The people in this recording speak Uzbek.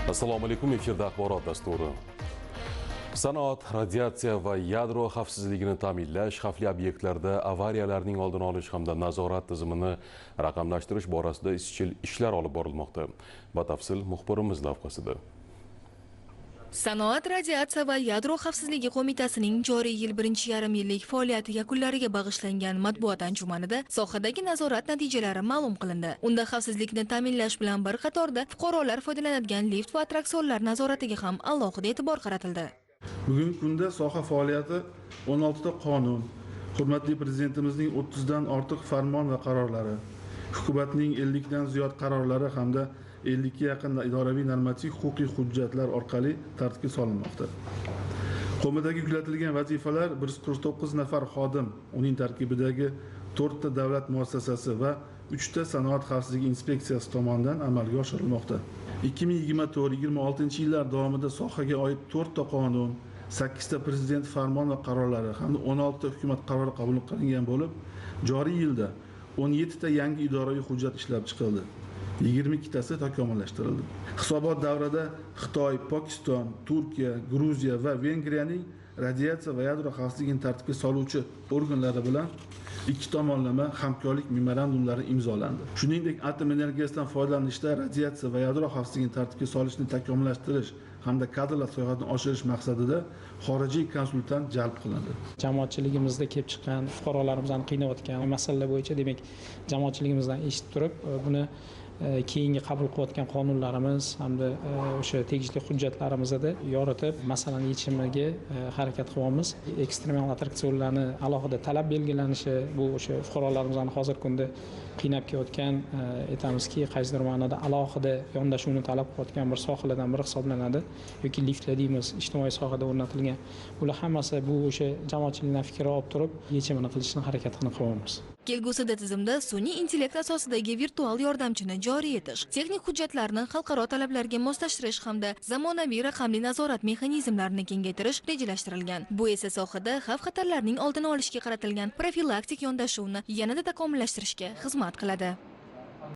Assalomu alaykum, efirda axborot dasturi. Sanoat, radiatsiya va yadro xavfsizligini ta'minlash, xavfli obyektlarda avariyalarning oldini olish hamda nazorat tizimini raqamlashtirish borasida izchil ishlar olib borilmoqda. Batafsil muxbirimiz lavhasida. Sanoat, radiatsiya va yadro xavfsizligi qo'mitasining joriy yil 1,5 yillik faoliyati yakunlariga bag'ishlangan matbuot anjumanida sohadagi nazorat natijalari ma'lum qilindi. Unda xavfsizlikni ta'minlash bilan bir qatorda fuqarolar foydalanadigan lift va attraksionlar nazoratiga ham alohida e'tibor qaratildi. Bugungi kunda soha faoliyati 16 ta qonun, hurmatli prezidentimizning 30 dan ortiq farmon va qarorlari, hukumatning 50 dan ziyod qarorlari hamda 50 ga yaqin idoraviy normativ huquqiy hujjatlar orqali tartibga solinmoqda. Qo'mitaga yuklatilgan vazifalar 149 nafar xodim, uning tarkibidagi 4 ta davlat muassasasi va 3 ta sanoat xavfsizligi inspeksiyasi tomonidan amalga oshirilmoqda. 2024-26 yillar davomida sohaga oid 4 ta qonun, 8 ta prezident farmon va qarorlari hamda 16 ta hukumat qarori qabul qilingan bo'lib, joriy yilda 17 ta yangi idoraviy hujjat ishlab chiqildi. 22 tasi takomillashtirildi. Hisobot davrida Xitoy, Pokiston, Turkiya, Gruziya va Vengriyaning radiatsiya va yadro xavfsizligini tartibga soluvchi organlari bilan ikki tomonlama hamkorlik memorandumlari imzolandi. Shuningdek, atom energiyasidan foydalanishda radiatsiya va yadro xavfsizligini tartibga solishni takomillashtirish hamda kadrlar sayohatini oshirish maqsadida xorijiy konsultant jalb qilindi. Jamoatchiligimizda kelib chiqqan fuqarolarimizni qiynayotgan masalalar bo'yicha, demak, jamoatchiligimizdan eshitib turib, buni keyingi qabul qilayotgan qonunlarimiz hamda o'sha tegishli hujjatlarimizda yoritib masalani yechimiga harakat qilyapmiz. Ekstremal attraksionlarni alohida talab belgilanishi bu o'sha fuqarolarimizni hozirgi kunda qiynab kelayotgan, aytamizki, qaysidir ma'noda alohida yondashuvni talab qilayotgan bir sohalardan biri hisoblanadi yoki liftlar deymiz, ijtimoiy sohada o'rnatilgan. Bular hammasi bu o'sha jamoatchilikdan fikr olib turib yechimini qilishni harakatini qilyapmiz. Kelgusida tizimda sun'iy intellekt asosidagi virtual yordamchini joriy etish, texnik hujjatlarni xalqaro talablarga moslashtirish hamda zamonaviy raqamli nazorat mexanizmlarini kengaytirish rejalashtirilgan. Bu esa sohada xavf-xatarlarning oldini olishga qaratilgan profilaktik yondashuvni yanada takomillashtirishga xizmat qiladi.